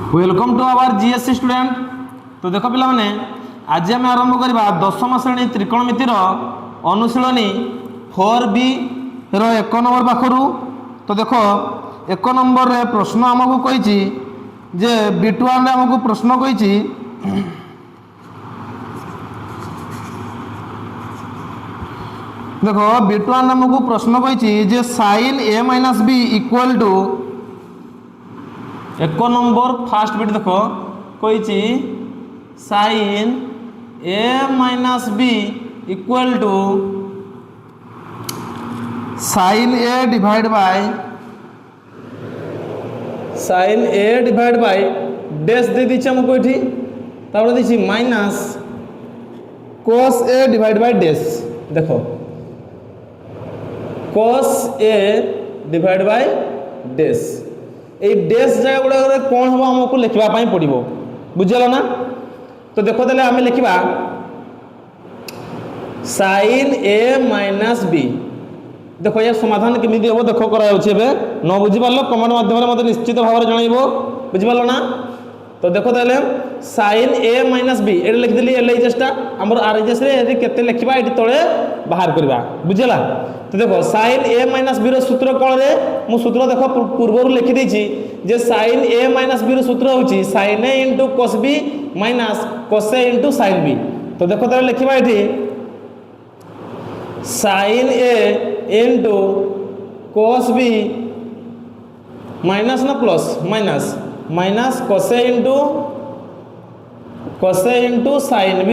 Welcome to our GSC student. तो देख पिला माने आज आम आरंभ करवा दशम श्रेणी त्रिकोणमितिर अनुशीलनी 4B रो 1 नंबर पाखरु। तो देख 1 नंबर रे प्रश्न आमको कही जे B1 रे आमको प्रश्न कही देखो B1 आमको प्रश्न कही जे sin a minus b equal to 1 number first bit देखो कही sin a minus b equal to sin a divide by dash दे दीची हमको ये तापर दीची minus cos a divide by dash. देखो cos a divide by dash ये डैश जगह गुड़ा कौन हम आमको लिखवाई पड़ो बुझल ना। तो देखो तेल आम लिखा sin a माइनस b। देखो यार समाधान केमी हम देख कर न बुझीपार कमेंट माध्यम मत निश्चित भाव में जनइब बुझीपार ना। तो देखो तेल sin a माइनस b ये लिखिदी LHS आम RHS के लिखा ये तले बाहर करवा बुझेगा। तो देखो sin a माइनस b सूत्र कौन रे मु सूत्र देखो पूर्व लिखिदी जे sin a माइनस b सूत्र हूँ sin a into cos b minus cos a into sin b। तो देखो तेल लिखा ये sin a into cos b minus ना plus minus minus cos a into sin b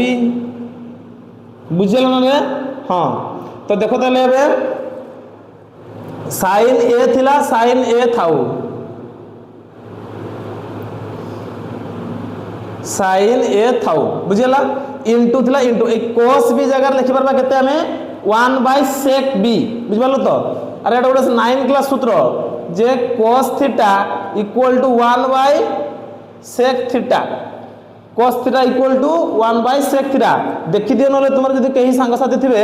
बुझल ना रे। हाँ तो देखो तेल sin a थिला sin a थाउ sin a थाउ बुझेला इंटू थिला इंटू ए cos b जगह लिखि परबा केते हमें 1 बाय sec b बुझबालो। तो अरे एटा गोटे 9 क्लास सूत्र जे cos theta equal to 1 by sec theta cos theta equal to 1 by sec theta देखि दियो नले तुमर जदी कहीं संग साथी थिबे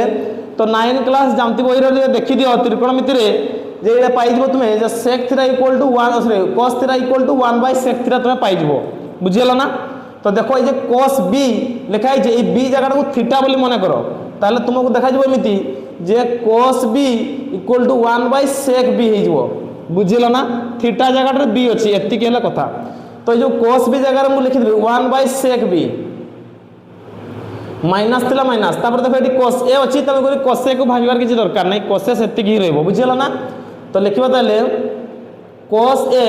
तो 9 क्लास जानती बही रे देखि दियो त्रिकोणमिति रे जे एटा पाइ दिबो तुमे जे sec theta equal to 1 sorry cos theta equal to 1 by sec theta तुमे पाइ दिबो बुझियला ना। तो देखो ये cos b लिखा है ये b जगह को थीटा बोली मन करो ताले तुमको देखा जिवो एमिति जे cos b equal to 1 by sec b हे जिवो बुझियला ना। थीटा जगह रे b अछि एति केला कथा। तो जो cos b जगह रे मु लिखि देबे 1 बाय sec b माइनस थिला माइनस तापर देखो ये cos a अछि तमे कोइ cos a को भागीबार किछि दरकार नै cos a सेति की रहबो बुझियला ना। तो लिखिबा ताले cos a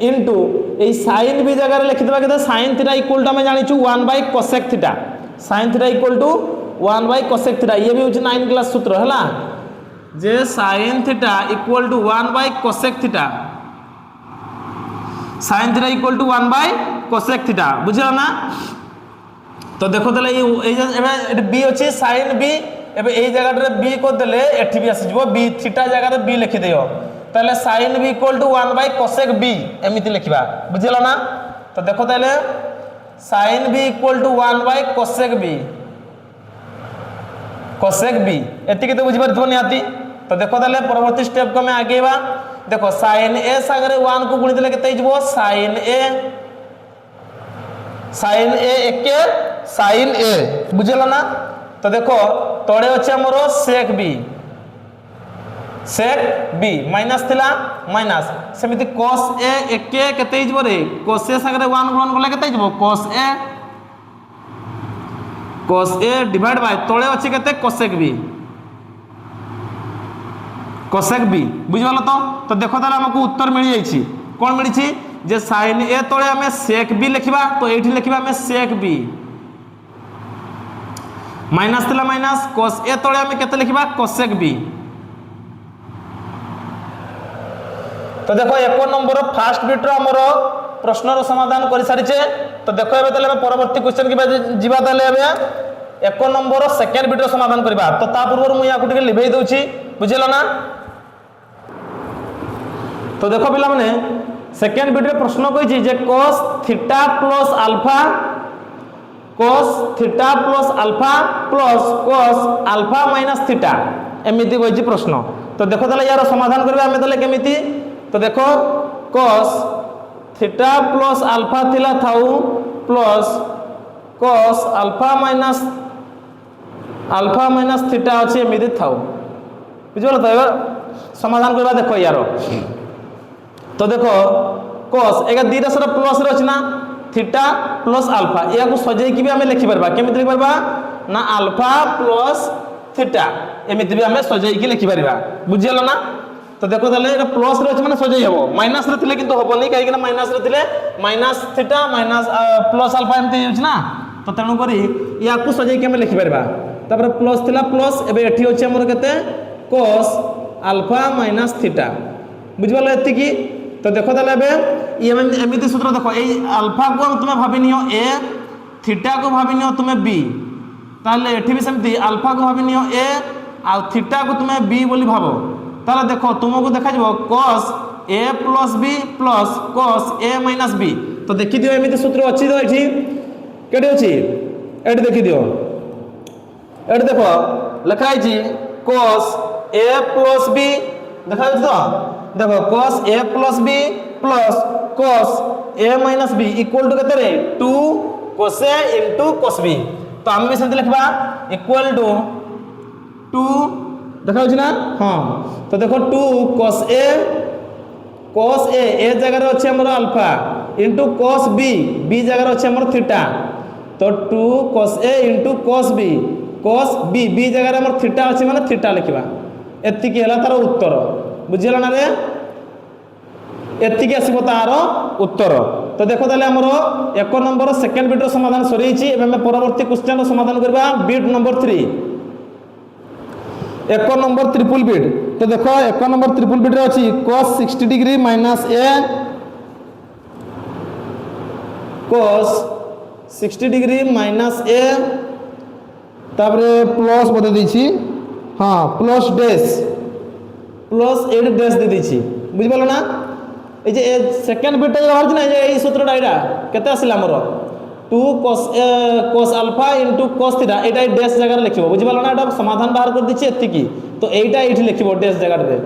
into A sin b जगह रे लिखि देबा के sin थीटा इक्वल टू हम जानि छु 1 by cosec theta sin theta equal to 1 by cosec theta ये भी होछि 9 क्लास सूत्र हला जे sin theta equal to 1 by cosec theta sin theta equal to 1 by cosec theta बुझिला ना। तो देखो तले ये b अछि sin b एबे ए जगह रे b को देले एठी भी आसी जबो b थीटा जगह रे b लिखि दियो ताले sin b equal to 1 by cosec b एमिति लिखिबा बुझिला ना। तो देखो ताले sin b equal to 1 by cosec b एति के तो बुझि परथो नियाती। तो देखो ताले परवर्ती स्टेप को मैं आगेबा देखो sin a सागरे 1 को गुणी देले केते हिजबो sin a AK sin a बुझिला ना। तो देखो तळे अछि हमरो sec b माइनस थिला माइनस सेमिति cos a एके केते हिजबो रे cos a सागरे 1 गुणन करले केते हिजबो cos a डिवाइड बाय तळे अछि केते cosec b बुझिबालो। तो देखो ताले हमकु उत्तर मिल जाईछि कोन मिलिछि जे sin a तळे हमें sec b लिखिबा तो एठी लिखिबा हमें sec b माइनस थिला माइनस cos a तळे हमें केते लिखिबा cosec b। तो देखो 1 नंबर फास्ट बिट रो हमरो प्रश्न रो समाधान करि सारिचे। तो देखो एबे तले परवर्ती क्वेश्चन के जिबा तले एबे 1 नंबर सेकंड बिट रो समाधान करबा। तो ता पूर्व मु या को टिके लिभेई दोछि बुझिलो ना। तो देखो पिला माने सेकंड बिट रे प्रश्न कहिछि जे cos theta plus alpha plus cos alpha minus theta एमिति कहिछि प्रश्न। तो देखो तले यार समाधान करबा हमें तले केमिति। तो देखो cos थीटा प्लस अल्फा थिला थाउ plus cos alpha minus theta अच्छी एमती थाउ बुझल। तो समाधान करवा देख यार तो देख cos एक दी राशि प्लस रे अछि ना थीटा प्लस अल्फा या को सजै कि भी हमें लिखि परबा केमिति लिखि परबा ना अल्फा प्लस थीटा एमिति भी हमें सजै कि लिखि परबा बुझियलो ना। तो देखो ताले एटा प्लस रे अछि माने सजै हेबो माइनस रे थिले किंतु होबोनी काहे कि ना माइनस रे थिले minus theta minus plus alpha एमिति होछ ना। तो तेणु करी या को सजै कि हमें लिखि परबा तापर प्लस थिला प्लस एबे एठी होछि हमर केते cos अल्फा माइनस थीटा बुझिबालो एति की। तो देखो ताले एबे एमिति सूत्र देखो ए अल्फा को तुमे भाबी नियो ए थीटा को भाबी नियो तुमे बी ताले एठी भी सेमति अल्फा को भाबी नियो ए आ थीटा को तुमे बी बोली भाबो ताले देखो तुमको देखा जबो cos a plus b plus cos a minus b। तो देखि दियो एमिति सूत्र अछि तो एठी केडे अछि एठी देखि दियो एठी देखो लिखा है जी cos a प्लस b देखा तो देखो cos a plus b plus cos a minus b equal to केते रे 2 cos a into cos b। तो हम भी सेंते लिखबा इक्वल टू 2 देखा होछि ना हां। तो देखो 2 cos a जगह रे अछि हमर अल्फा इनटू cos b जगह रे अछि हमर थीटा। तो 2 cos a into cos b जगह रे हमर थीटा अछि माने थीटा लिखबा एति की हला तार उत्तर बुझियला ना रे एति की आसीबो तार उत्तर। तो देखो ताले हमर 1 नंबर सेकंड बिट रो समाधान सरी छि एबे हम परवर्ती क्वेश्चन रो समाधान करबा bit number 3 1 number triple bit. तो देखो 1 नंबर ट्रिपल बिट रे अछि cos 60 degree minus a cos 60 degree minus a तापरे प्लस बदे दै छी हां प्लस डैश प्लस 8 डैश दे दै छी बुझि पालो ना। ए जे सेकंड बिट रहल छी ना जे ई सूत्रटा एटा केते आसिला हमर 2 cos alpha into cos theta एटा डैश जगह रे लिखिबो बुझि पालो ना एटा समाधान बाहर कर दै छी एति की। तो एटा एठी लिखिबो डैश जगह रे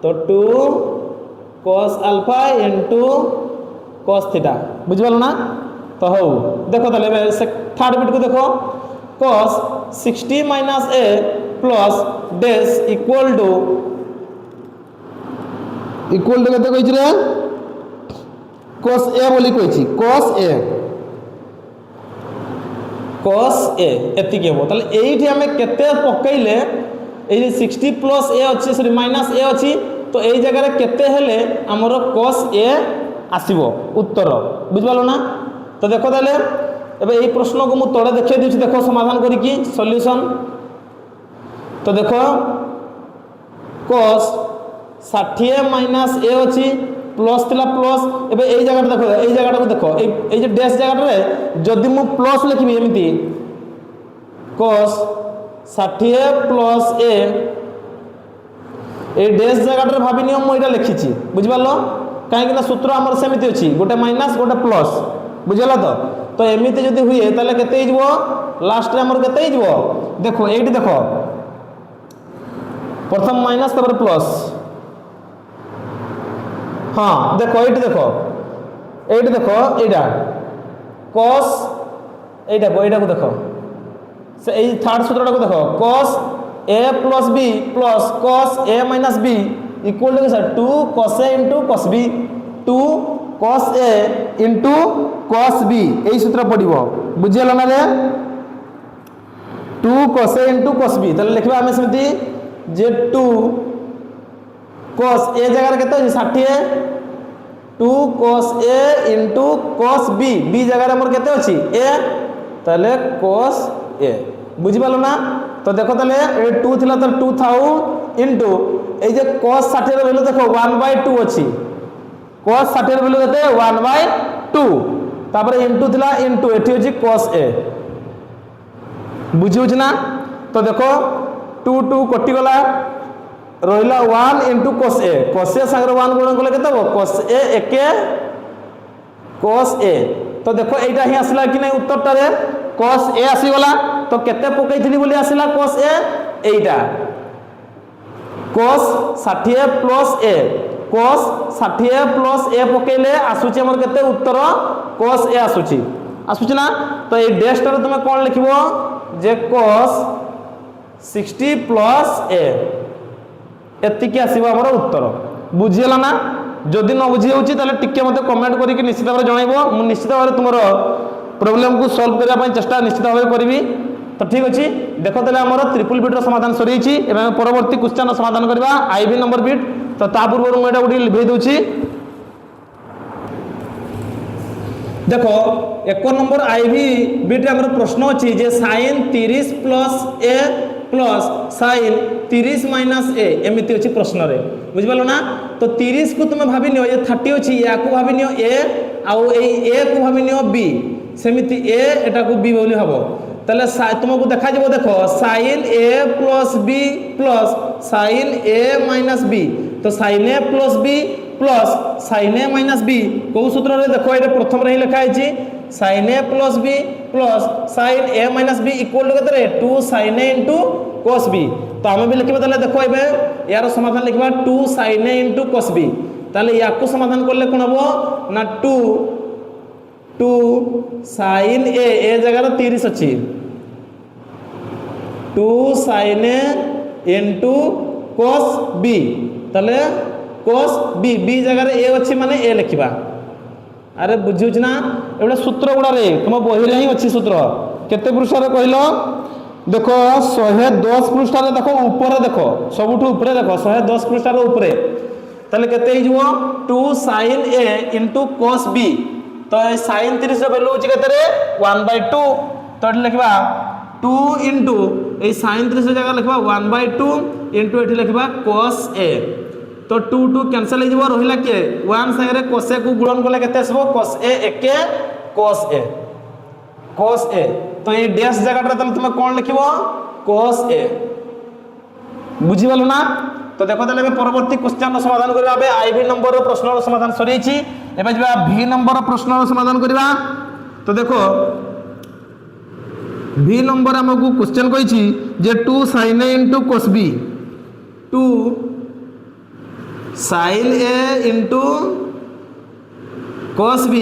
तो 2 cos alpha into cos theta बुझि पालो ना। तो हो देखो ताले थर्ड बिट को देखो cos 60 minus a plus dash equal to केते कहि रे cos a बोली कहि छी cos a एति के हो ताले एठी हमें केते पकैले ए 60 प्लस a अछि सॉरी माइनस a अछि तो एई जगह रे केते हेले हमरो cos a आसीबो उत्तर बुझबालो ना। तो देखो ताले एबे एई प्रश्न को मु तळे देखै दिछि देखो समाधान करी की सॉल्यूशन। तो देखो cos 60 माइनस a अछि प्लस थिला प्लस एबे एई जगह देखो एई जगह को देखो एई जे डैश जगह रे जदी मु प्लस लिखबी एमिति cos 60 plus a A dash जगह रे भाबी नियम मु एटा लिखि छी बुझि पालो काहे कि ना सूत्र हमर सेमिति अछि गोटे माइनस गोटे प्लस बुझला। तो एमिति जदी हुए ताले केते हिजबो लास्ट रे हमर केते हिजबो देखो एठी देखो प्रथम माइनस तबर प्लस हां देखो एठी देखो एटा cos एटा को देखो से ए थर्ड सूत्रटा को देखो cos a plus b plus cos a minus b equal to 2 cos a into cos b 2 cos a into cos b एई सूत्र पडिबो बुझियला ना रे 2 cos a into cos b तले लिखबा हमें सेमति जे 2 cos a जगह रे केते 60 2 cos a into cos b जगह रे हमर केते अछि a तले cos a बुझि पालो ना। तो देखो तले ए 2 थिला त 2 थाउ इनटू ए जे cos 60 रे वैल्यू देखो 1/2 अछि cos 60 रे वैल्यू केते 1/2 तापर इनटू थिला इनटू एठी अछि cos a बुझिउ छी ना। तो देखो 2 2 कटि गला रहिला 1 इनटू cos a संगे 1 गुणन कले केते हो cos a AK cos a। तो देखो एटा ही आसिला कि नै उत्तरटा रे cos a आसी गला तो केते पकैथिली बोली आसिला cos a एटा cos 60 plus a cos 60 plus A पकेले आसुची हमर केते उत्तर cos ए आसुची ना। तो ये डैश टार तुम कौन लिखिबो जे cos 60 प्लस ए एतिकी आसीबो हमर उत्तर। बुझियला ना? जदि न बुझी होची ताले टिके मते कमेंट करी कि निश्चित भाबे जणाइबो। मु निश्चित भाबे तुमरो प्रॉब्लम को सॉल्व करिया पई चेष्टा निश्चित भाबे करबी। तो ठीक अछि, देखो तले हमर ट्रिपल बिट रो समाधान सरी छि। एबे परवर्ती क्वेश्चन रो समाधान करबा आईबी नंबर बिट। तो ता पूर्व मु एटा गुडी लिखै दोछि। देखो 1 नंबर आईबी बिट हमर प्रश्न अछि जे sin 30 प्लस ए प्लस sin 30 माइनस ए एमिति अछि प्रश्न रे। बुझ पालो ना? तो 30 को तुम भाबी नियो ये 30 अछि, या को भाबी नियो ए आउ ए को भाबी नियो बी, सेमिति ए एटा को बी बोली हबो। ताले तुमको देखा जबो, देखो sin A plus B plus sin A minus B. तो sin A plus B plus sin A minus B को सूत्र रे देखो एटा प्रथम रे लिखा है sin A plus B plus sin A minus B equal to केते रे 2 sin A into cos B. तो हमें भी लिखबा ताले देखो एबे यार समाधान लिखबा 2 sin A into cos B. ताले याको समाधान करले कोन हबो ना 2 sin ए जगह 30 अछि, 2 sin A into cos B. ताले cos बी बी जगह ए अछि माने ए लिखबा। अरे बुझिउछ ना? एबे सूत्र गुडा रे तुम बही रे ही अछि सूत्र। केते पृष्ठ रे कहलो? देखो 110 पृष्ठ रे देखो ऊपर देखो, सबुठु ऊपर देखो 110 पृष्ठ रे ऊपर। ताले केते हिजो 2 sin A into cos B. तो sin 30 रो वैल्यू अछि केते रे 1/2। तो एठी लिखबा 2 इनटू ए sin 30 रो जगह लिखबा 1/2 इनटू एठी लिखबा cos ए। तो 2 कैंसिल हो जिवो, रहिला के 1 संगे cos ए को गुणन करले केते आसबो cos ए एके cos ए। तो ये डैश जगह रे तुम कोन लिखिबो cos ए। बुझी गेलो ना? तो देखो तले परवर्ती क्वेश्चन रो समाधान करबा। बे आईबी नंबर रो प्रश्न रो समाधान सरी छि। एबे जबा भी नंबर रो प्रश्न रो समाधान करबा। तो देखो भी नंबर हमकु क्वेश्चन कहि छि जे 2 sin a into cos b, 2 sin a into cos b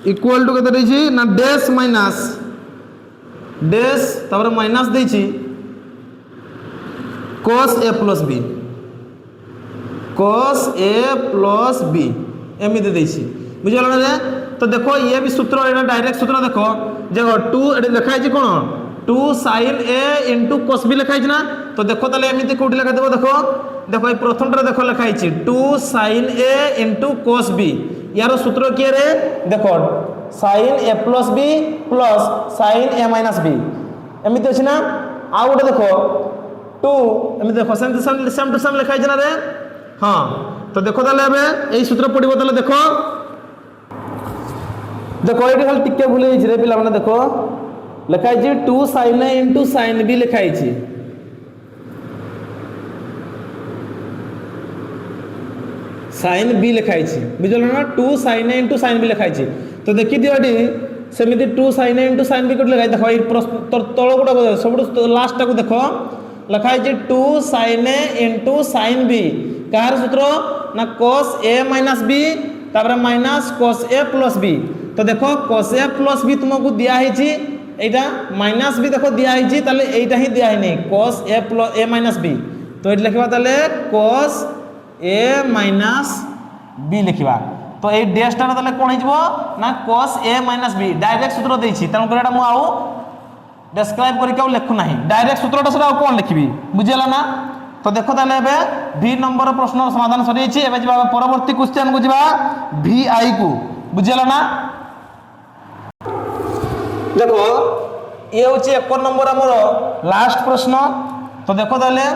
equal to केते दै छि ना डैश माइनस डैश तबर माइनस दै छि cos a plus b, cos a plus b एमिति दै छि। बुझल रे? तो देखो ये भी सूत्र एटा डायरेक्ट सूत्र देखो, देखो 2 एटा लिखा है कोन 2 sin a into cos b लिखा है ना। तो देखो तले एमिति कोठी लिखा देबो, देखो देखो ए प्रथम रे देखो लिखा है 2 sin a into cos b। यार सूत्र के रे देखो sin a plus b plus sin a minus b एमिति अछि ना। आ गोटे देखो 2 एमिति देखो सेम टू सेम लिखा है ना रे। हां तो देखो तले एबे एई सूत्र पडिबो। तले देखो देखो ये खाली टिके भूल जाइछि रे पिला माने। देखो लिखा है 2 sin a into sin b लिखा है, sin b लिखा है। बुझल ना? 2 sin a into sin b लिखा है। तो देखि दियो एडी सेमिति 2 sin a into sin b कोट लिखा है। देखो ए तळ गुडा सब लास्ट टा को देखो लिखा है 2 sin a into sin b। Car सूत्र ना cos a माइनस b तापर minus cos a plus b। तो देखो cos a प्लस b तुमको दिया है छि, एटा माइनस b देखो दिया है छि, ताले एटा ही दिया है नै cos a plus a minus b। तो एटा लिखबा ताले cos a माइनस b लिखबा। तो ए डैश टा ताले कोन हिजबो ना cos a minus b direct सूत्र देइ छि। तन करटा मु आउ डिस्क्राइब करि के लिखु नाही, डायरेक्ट सूत्रटा सरा कोन लिखबी। बुझिला ना? तो देखो ताले एबे भी नंबर प्रश्न समाधान सरी छि। एबे जिबा परवर्ती क्वेश्चन को जिबा vi को। बुझिला ना? देखो ये होची 1 नंबर हमर लास्ट प्रश्न। तो देखो ताले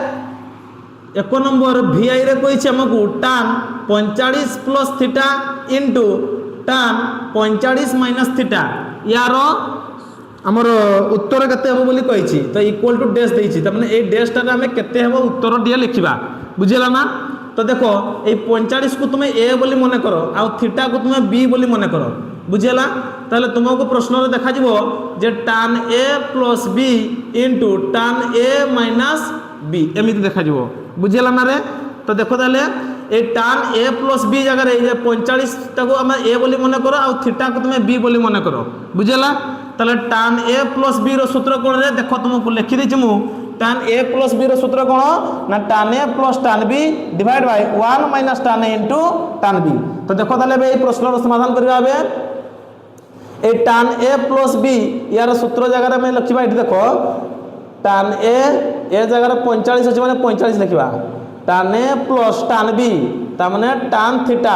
1 नंबर vi रे कोइ छि हमकु tan 45 plus theta into tan 45 minus theta यारो हमर उत्तर केते हेबो बोली कहि छि। तो इक्वल टू डैश देइ छि, त माने ए डैश टा हमें केते हेबो उत्तर दिया लिखिबा। बुझिला ना? तो देखो ए 45 को तुम ए बोली मने करो आ थीटा को तुम बी बोली मने करो। बुझिला? ताले तुमको प्रश्न रे देखा जिवो जे tan a plus b into tan a minus b एमिति देखा जिवो। बुझिला ना रे? तो देखो ताले ए tan a प्लस b जगह रे जे 45 टाको हम a बोली मन करो आ थीटा को तुम b बोली मन करो बुझला ताले tan a प्लस b रो सूत्र कोन रे देखो तुमको लिखि देछि मु tan a प्लस b रो सूत्र कोन ना tan a plus tan b divide by 1 minus tan a into tan b तो देखो ताले बे ए प्रश्न रो समाधान करबा बे ए tan a प्लस b यार सूत्र जगह में लिखिबा इठी देखो tan a ए जगह 45 अछि माने 45 लिखिबा tan a plus tan b ता माने tan थीटा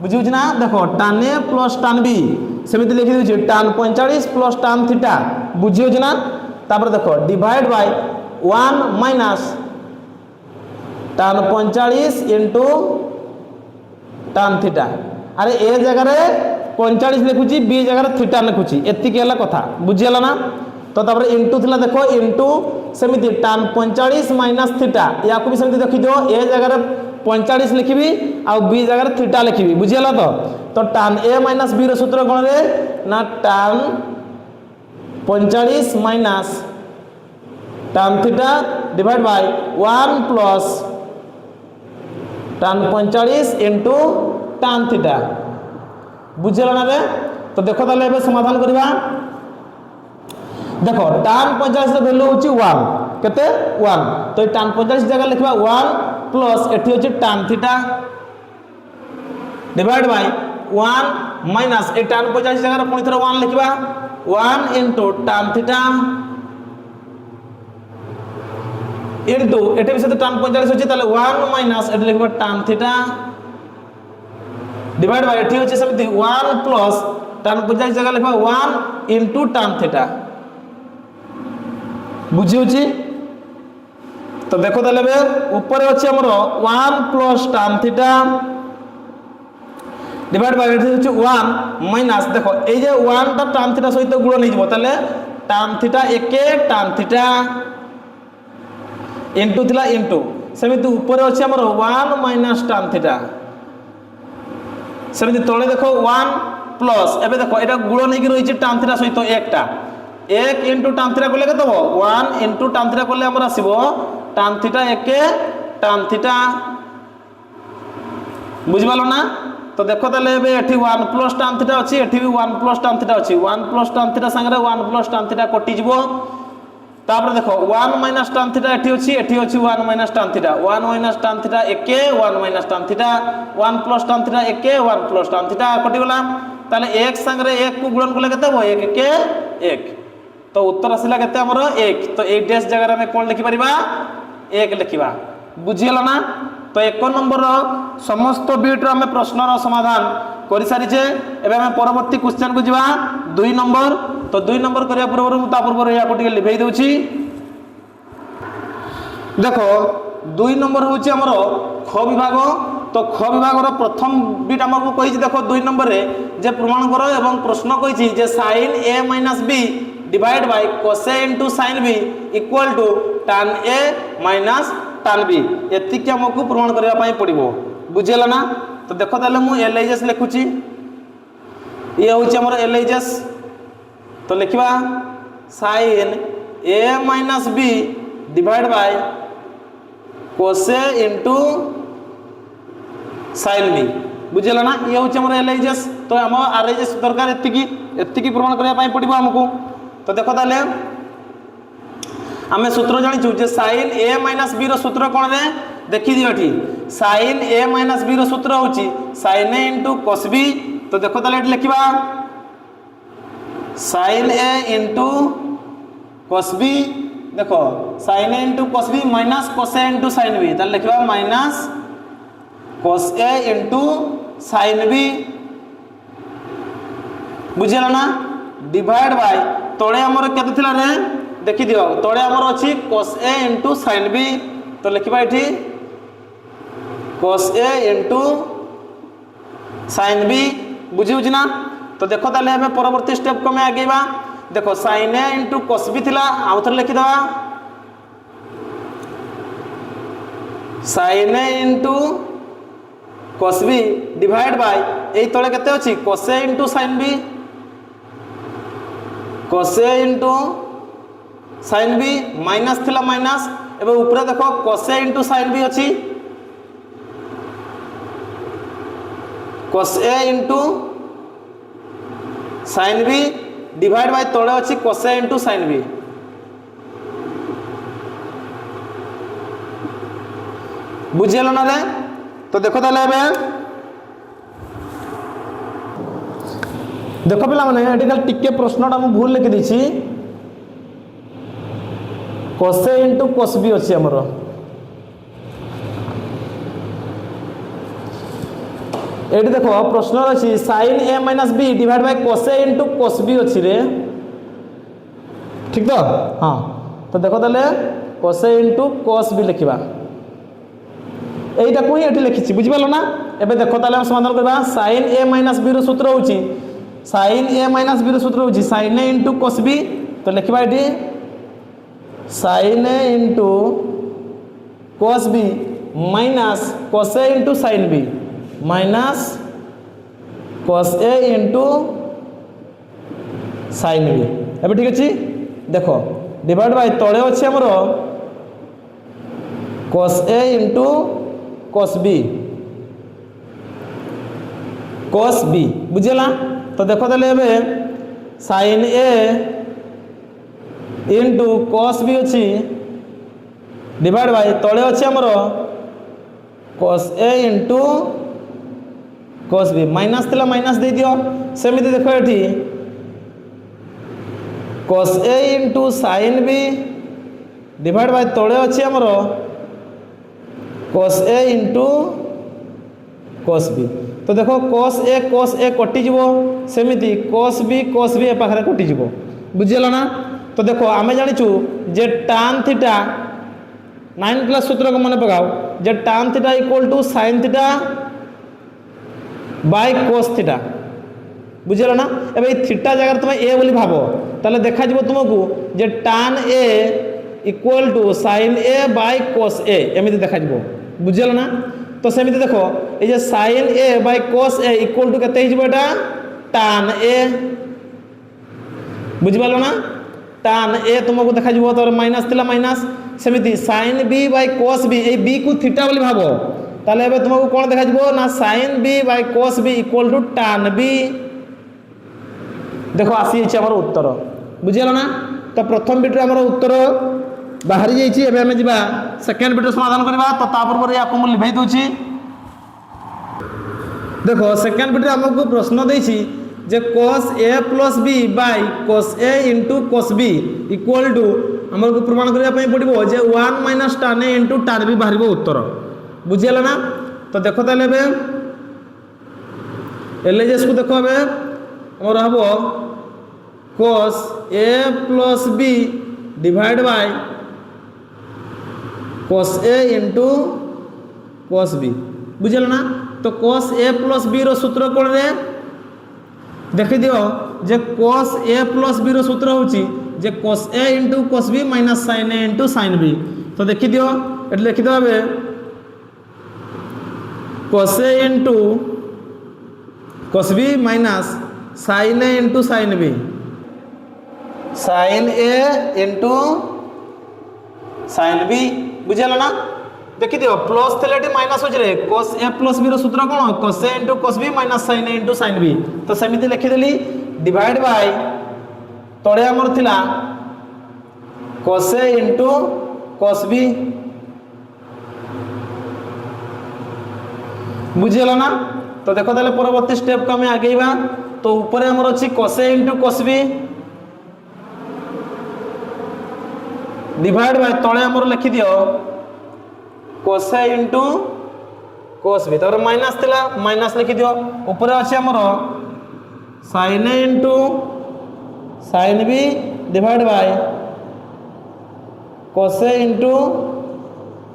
बुझिउ ना देखो tan a plus tan b सेमिति लिखि दिउ tan 45 प्लस tan थीटा बुझिउ ना तापर देखो divide by 1 minus tan 45 into tan theta अरे ए जगह रे 45 लिखुची बी जगह थीटा लिखुची एति केला कथा बुझियला ना तो तापर इनटू थिला देखो इनटू सेमिति tan 45 माइनस थीटा या को भी सेमिति देखि दियो ए जगह रे 45 लिखिबी आ बी जगह रे थीटा लिखिबी बुझियला तो tan a माइनस b रो सूत्र कोन रे ना tan 45 minus tan theta divide by 1 plus tan 45 into tan theta बुझियला ना रे तो देखो ताले एबे समाधान करबा देखो tan 45 रो वैल्यू होची 1 केते 1 तो tan 45 जगह लिखबा 1 प्लस एठी होची tan theta divide by 1 minus A tan 45 जगह पुनी थरा 1 लिखबा 1 इनटू tan थीटा इनटू एठी भी से tan 45 होची ताले 1 माइनस एठी लिखबा tan थीटा डिवाइड बाय एठी होची समिति 1 प्लस tan 50 जगह लिखबा 1 इनटू tan थीटा बुझी होची तो देखो ताले बे ऊपर अछि हमर 1 plus tan theta divide bye एठी होची 1 माइनस देखो ए जे 1 ता tan थीटा सहित गुण नै जबो ताले tan थीटा एके tan थीटा इनटू थिला इनटू समिति ऊपर अछि हमर 1 माइनस tan थीटा सेमिति तळे देखो 1 प्लस एबे देखो एटा गुण नै कि रहिछि tan थीटा सहित एकटा 1 इनटू tan थीटा कोले केते हो 1 इनटू tan थीटा कोले हमर आसीबो tan थीटा एके tan थीटा बुझिबालो ना तो देखो ताले एबे एठी 1 प्लस tan थीटा अछि एठी भी 1 प्लस tan थीटा अछि 1 प्लस tan थीटा संगे 1 प्लस tan थीटा कटि जिवो तापर देखो 1 माइनस tan थीटा एठी अछि 1 minus tan theta 1 minus tan theta एके 1 minus tan theta 1 plus tan theta एके 1 प्लस tan थीटा कटि गला ताले 1 संगे 1 को गुणन करले केते हो 1 एके 1 तो उत्तर आसिला केते हमर 1 तो 1 डैश जगह में कोन लिखि परिबा 1 लिखिबा बुझियला ना तो 1 नंबर रो समस्त बीट रो हमें प्रश्न रो समाधान करि सारि छे एबे हम परवर्ती क्वेश्चन को जिबा 2 नंबर तो 2 नंबर करिया पूर्व ता पूर्व या को टिके लिखै देउची देखो 2 नंबर होची हमर ख विभाग तो ख विभाग रो प्रथम बीट हमको कहि छी देखो 2 नंबर रे जे प्रमाण करो एवं प्रश्न कहि छी जे sin a - b divide by cos a * sin b equal to tan a minus tan b एति के हमको प्रमाण करबा पई पड़िबो बुझियला ना तो देखो ताले मु LIS लिखुची ये होची हमर LIS तो लिखिबा sin a - b divide by cos a * sin b बुझियला ना ये होची हमर LIS तो हम RIS दरकार एति की प्रमाण करबा पई पड़िबो हमको तो देखो ताले आमे सूत्र जानि छु जे sin a - b रो सूत्र कोन रे देखि दियो एठी sin a - b रो सूत्र होची sin a * cos b तो देखो ताले एठी लिखिबा sin a * cos b देखो sin a * cos b minus cos a * sin b ताले लिखिबा minus cos a * sin b बुझियला ना डिवाइड बाय तळे हमर केते थिला रे देखि दियो तळे हमर अछि cos a * sin b तो लिखिबा एठी cos a * sin b बुझिउ ना तो देखो ताले हमें परवर्ती स्टेप को में आगेबा देखो sin a * cos b थिला आउ थर लिखि दवा sin a * cos b divide by एई तळे केते अछि cos a * sin b cos a * sin b minus थिला माइनस एबे ऊपर देखो cos a * sin b अछि cos A into sin B divide bye तले अच्छी cos A into sin B। बुझेल ना रे? तो देखो ताले देख पिला माने एटी खाली टिके प्रश्नटा मु भूल लिखि देछि cos A into cos B अछि हमर एटी देखो प्रश्न अछि sin A minus B divide by cos A into cos B अछि रे ठीक तो हां तो देखो ताले cos A into cos B लिखिबा एटा कोही एटी लिखिछि बुझि पालो ना एबे देखो ताले हम समाधान करबा sin A माइनस B रो सूत्र होछि sin A माइनस B रो सूत्र होछि sin A into cos B तो लिखिबा एटी sin A into cos B minus cos A into sin B minus cos A into sin B एबे ठीक अछि देखो डिवाइड बाय तळे अछि हमरो cos A into cos B बुझला तो देखो ताले एबे sin A into cos B अछि डिवाइड बाय तळे अछि हमरो cos A into cos B minus तिला माइनस दे दियो सेमिति देखो एठी cos A into sin B divide bye तळे अछि हमरो cos A into cos B तो देखो cos A कटि जीवो सेमिति cos B ए पाखरे कटि जीवो बुझियला ना तो देखो आमे जानिचु जे tan थीटा 9 क्लास सूत्र को मन पकाओ जे tan theta equal to sin theta by cos theta बुझियला ना एबे थीटा जगह तुम a बोली भाबो ताले देखा जीवो तुमको जे tan A equal to sin A by cos A एमिति देखा जीवो बुझियला ना तो सेमिति देखो ए जे sin A by cos A equal to केते हिजबो एटा tan A बुझि पालो ना tan A तुमको देखा जीवो तो माइनस तिला माइनस सेमिति sin B by cos B ए B को थीटा बोली भाबो ताले एबे तुमको कोन देखा जीवो ना sin B by cos B equal to tan B देखो आसी छै हमर उत्तर बुझियला ना तो प्रथम बिट रे हमर उत्तर बाहरी जाइछि एबे हम जिबा सेकंड बिट समाधान करबा तो ता पूर्व या को लिभाई दोछि देखो सेकंड बिट रे हमको प्रश्न दैछि जे cos A plus B by cos A into cos B equal to हमको प्रमाण करिया पई पडिबो जे 1 minus tan A into tan B बाहरिबो उत्तर बुझियला ना तो देखो ताले बे एलएचएस को देखो बे हमर हबो cos A plus B divide by cos A into cos B बुझल ना तो cos A plus B रो सूत्र कोन रे देखि दियो जे cos A plus B रो सूत्र होची जे cos A into cos B minus sin A into sin B तो देखि दियो एट लिखि दबे cos A into cos B minus sin A into sin B sin A into sin B बुझल ना देखि दियो प्लस थेलेटी माइनस हो रे cos A plus B रो सूत्र कोन cos A into cos B minus sin A into sin B तो समिति लिखि देली डिवाइड बाय तळे हमर थिला cos A into cos B बुझल ना तो देखो ताले परवर्ती स्टेप को हमें आगेबा तो ऊपर हमर अछि cos A into cos B divide bye तळे हमर लिखि दियो cos A into cos B तर माइनस थिला माइनस लिखि दियो ऊपर अछि हमर sin A into sin B divide by cos A into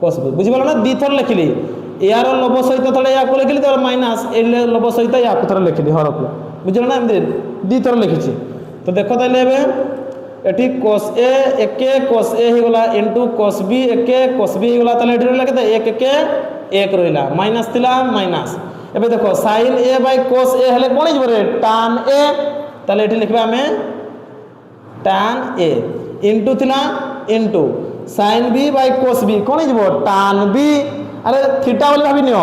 cos B बुझि पालो ना दी थर लिखिली यार लब सहित थोड़े या को लिखिली तर माइनस ए लब सहित या को थोड़े लिखिली हर को बुझल ना एमदे दी थर लिखिछि तो देखो ताले एबे एठी cos A AK cos A हे गला इनटू cos B एके cos B हे गला ताले एठी रहला केते 1 एके 1 रहला माइनस थिला माइनस एबे देखो sin A by cos A हेले कोन हिजबो रे tan A ताले एठी लिखबा हमें tan A इनटू थिला into sin B by cos B कोन हिजबो tan B अरे थीटा बोली भाबी नियो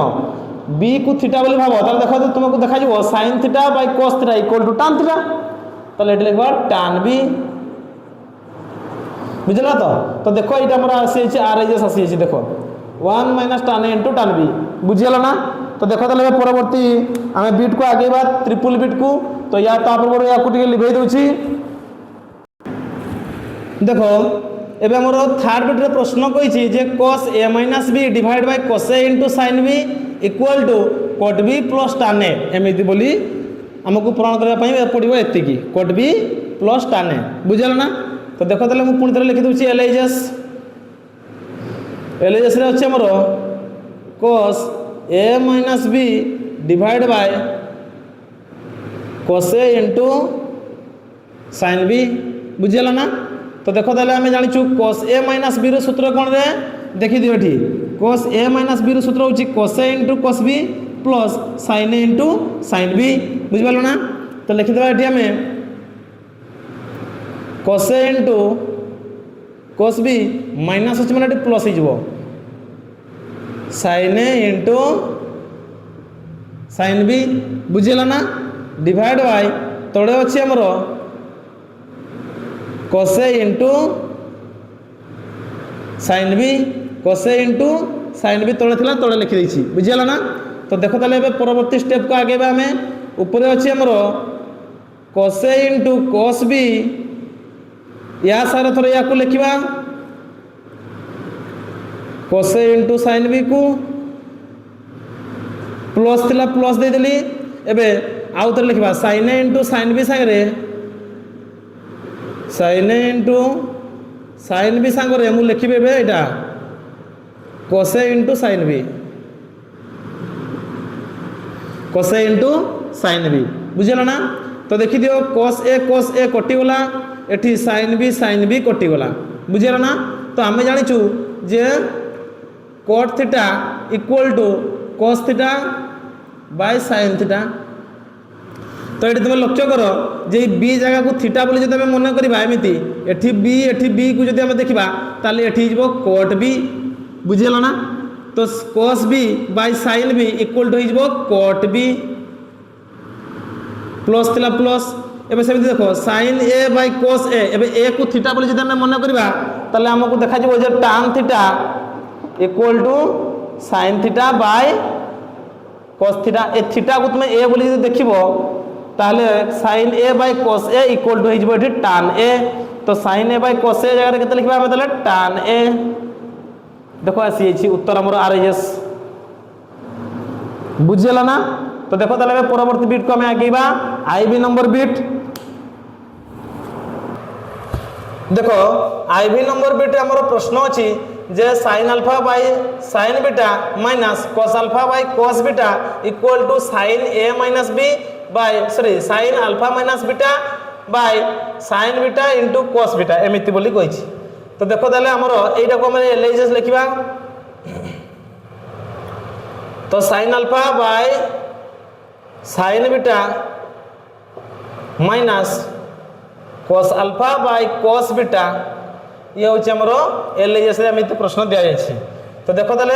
बी को थीटा बोली भाव ताले देखो तुमको देखा जिवो sin theta by cos theta equal to tan theta ताले एठी लिखबा tan b बुझला तो देखो एटा हमरा आसी अछि r एस आसी अछि देखो 1 - tan a * tan b बुझियला ना तो देखो ताले परवर्ती आमे बिट को आगेबा ट्रिपल बिट को तो या तापर बड़ या को टिके लिभै दउछि देखो एबे हमर थर्ड बिट रे प्रश्न कहिछि जे cos a - b divide by cos a * sin b equal to cot b plus tan a एमिति बोली हमको पूरण करबा पई पडिबो एति की cot b plus tan a बुझला ना तो देखो ताले मु पुणी थरे लिखि दउछि LHS रे अछि हमर cos a - b divide by cos a * sin b बुझला ना तो देखो ताले हमें जानि छु cos a - b रो सूत्र कोन रे देखि दियो एठी cos a - b रो सूत्र होछि cos a * cos b plus sin a * sin b बुझबलो ना तो लिखि देबा एठी हमें cos a * cos b minus होछि माने एठी प्लस हो जिवो sin a * sin b बुझिला ना डिवाइड बाय तळे अछि हमरो cos a * sin b cos a * sin b तळे थिला तळे लिखि दैछि बुझिला ना तो देखो ताले एबे परवर्ती स्टेप को आगे हमें ऊपर अछि हमरो cos a * cos b या सारे थोड़े या को लिखिबा cos a * sin b को प्लस थिला प्लस दे देली एबे आउ थोड़े लिखिबा sin a * sin b संगे sin a * sin b संगे मु लिखिबे एबे एटा cos a * sin b cos a * sin b बुझला ना तो देखि दियो cos a कटि गला एठी sin b कटि गला बुझला ना तो हमें जानि छु जे cot theta equal to cos theta by sin theta तो ये तुम लक्ष्य कर जे बी जगह को थीटा बोली जब मन करवा एमती एठी बी को जब आम देखा ताले एठी जीवो cot b बुझीगल ना तो cos b by sin b equal to हो cot b प्लस थिला प्लस एबे सेमि देखो sin a by cos a एबे a को थीटा बोली जब आम मन करवा ताले हमको देखा जीवो जे tan theta equal to sin theta by cos theta ए थीटा को तुम a बोली देखिबो ताले sin a by cos a equal to हो एठी tan a तो sin a by cos a जगह केते लिखबा हम ताले tan a देखो आसी छी उत्तर हमर RS बुझला ना तो देखो ताले परवर्ती बिट को हम आगेबा IB नंबर बिट देखो IB नंबर बिट हमर प्रश्न अछि जे sin alpha by sin beta minus cos alpha by cos beta equal to sin a minus b by sin alpha minus beta by sin beta into cos beta एमिति बोली कहि छी तो देखो ताले हमर एटा को हम LHS लिखिबा तो sin alpha by sin beta minus cos alpha by cos beta ये होची हमरो LHS रे एमिति प्रश्न दिया जायछि तो देखो ताले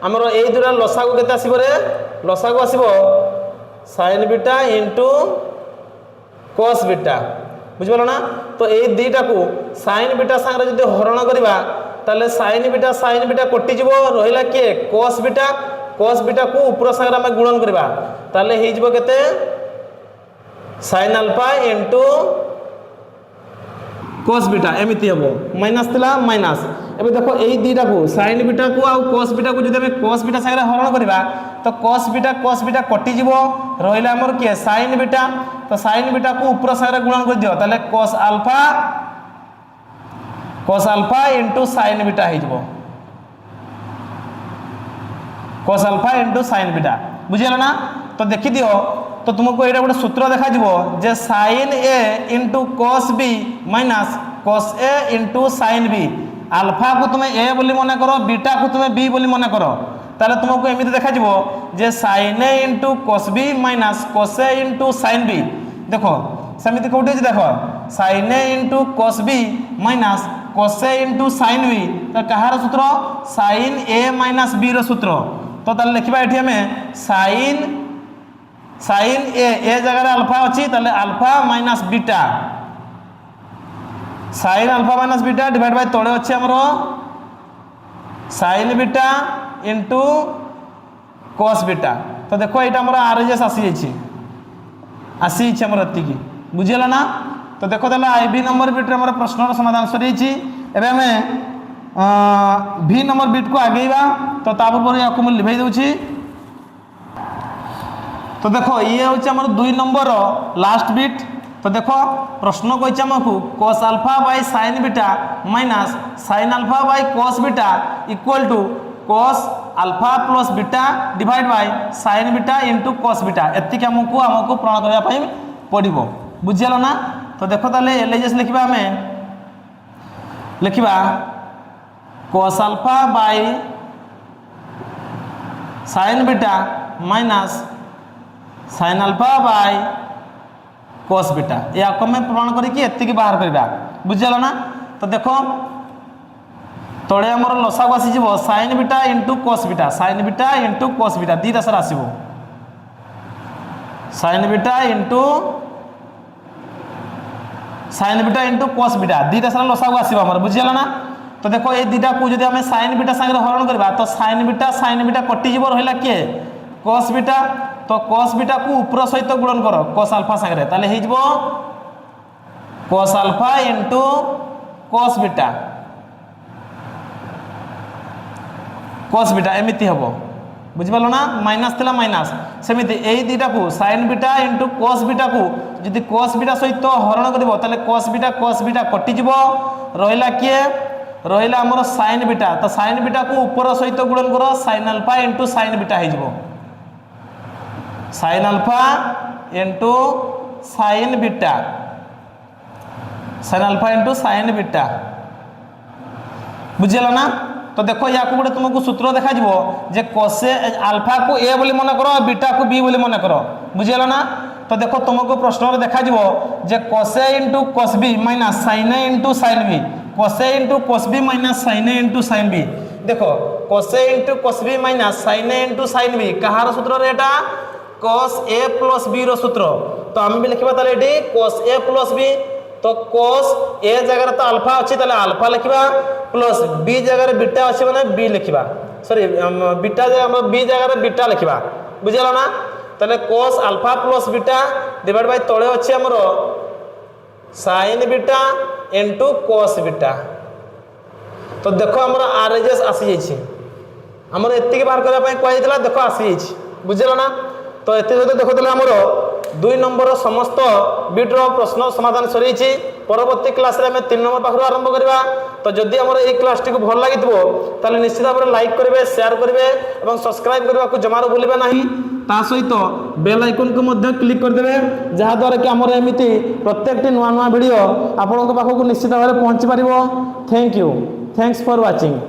हमरो एई दुरा लसागु केते आसीबो रे लसागु आसीबो sin beta into cos beta बुझबलो ना तो एई दुईटा को sin बीटा संगे जदि हरण करबा ताले sin बीटा कटि जिवो रहिला के cos बीटा को ऊपर संगे हम गुणन करबा ताले हे जिवो केते sin alpha into cos beta एमिति हबो माइनस थिला माइनस एबे देखो एई दुईटा को sin बीटा को आ cos बीटा को जदि हम cos बीटा संगे हरण करबा तो cos बीटा कटि जिवो रहिला हमर के sin बीटा तो sin बीटा को ऊपर संगे गुणन कर दियो ताले cos alpha into sin beta हे जिवो cos alpha into sin beta बुझियला ना तो देखि दियो तो तुमको एटा गोटे सूत्र देखा जिवो जे sin a into cos b minus cos a into sin b alpha को तुम a बोली मने करो बीटा को तुम b बोली मने करो ताले तुमको एमिति देखा जिवो जे sin a into cos b minus cos a into sin b देखो समिति कोठी जे देखो sin a into cos b minus cos a into sin b तो कहार सूत्र sin a माइनस b रो सूत्र तो ताले लिखिबा एठी हमें sin ए जगह अल्फा अच्छी ताले alpha minus beta sin alpha minus beta divide bye तळे अच्छे हमरो sin beta into cos beta. तो देखो ये हमर आरएचएस आसी हमर एति की बुझिला ना। तो देखो ताले आईबी नंबर बिट रे हमर प्रश्न समाधान सरी छि। एबे हमें भी नंबर बिट को आगेबा तो ता पूर्व या को लिभाई दउछि। तो देखो ये हूँ आम 2 नंबर लास्ट बिट। तो देखो प्रश्न कही आमको cos alpha by sin beta minus sin alpha by cos beta equal to cos alpha plus beta divide by sin beta into cos beta एतिक आमको प्रण करने पड़ो बुझील ना। तो देखो ताले एलएचएस लिखा आम लिखा cos alpha by sin beta minus sin alpha by cos beta या मैं प्रमाण करके एतिक बाहर करवा बुझील ना। तो देखो तले आमर लसागु आसी जीवो sin beta into cos beta sin beta into cos beta दीटा सारा आसीबो sin beta into cos beta दीटा सारा लसागु आसीबो हमर बुझील ना। तो देखो ये दीटा को जदि हमें sin बीटा संगे हरण करबा तो sin बीटा कटि जीवो रहिला के cos बीटा। तो cos बीटा को ऊपर सहित गुणन करो cos अल्फा संगे ताले हे जीवो cos alpha into cos beta एमिति हबो बुझिपालो ना। माइनस थिला माइनस सेमिति एई दीटा को sin beta into cos beta को जदि cos बीटा सहित हरण करबो ताले cos बीटा कटि जीवो रहिला के रहिला हमर sin बीटा। तो sin बीटा को ऊपर सहित गुणन करो sin alpha into sin beta हे जीवो sin alpha into sin beta बुझिला ना। तो देखो या को गोटे तुमको सूत्र देखा जीवो जे कोसे अल्फा को ए बोली मन करो बीटा को बी बोली मन करो बुझिला ना। तो देखो तुमको प्रश्न रे देखा जीवो जे cos A into cos B minus sin A into sin B cos A into cos B minus sin A into sin B. देखो cos A into cos B minus sin A into sin B कहार सूत्र रे एटा cos a प्लस b रो सूत्र। तो हम भी लिखबा ताले एटी cos a प्लस b। तो cos a जगह तो अल्फा अच्छी ताले अल्फा लिखबा प्लस b जगह बीटा अच्छी माने b लिखबा सॉरी बीटा जगह b जगह बीटा लिखबा बुझिला ना। ताले cos alpha plus beta divide bye तळे अच्छी हमरो sin beta into cos beta. तो देखो हमरो आरएचएस आसी जाईछि हमरो एतिके बाहर करबा पय कहै दिला देखो आसी जाईछि बुझिला ना। तो एते जते देखो तले हमरो 2 नंबर समस्त बिट रो प्रश्न समाधान सरी छि। परवर्ती क्लास रे हमें 3 नंबर पाखरो आरंभ करबा। तो जदि हमरो ए क्लास टी को भल लागितबो ताले निश्चित भाबरे लाइक करबे शेयर करबे एवं सब्सक्राइब करबा को जमारो भूलिबे नाही। ता सहित बेल आइकन को मध्य क्लिक कर देबे जहा द्वारा कि हमरो एमिति प्रत्येकटी नुवा नुवा वीडियो आपनक पाखो को निश्चित भाबरे पहुंची परिबो। Thank you thanks for watching.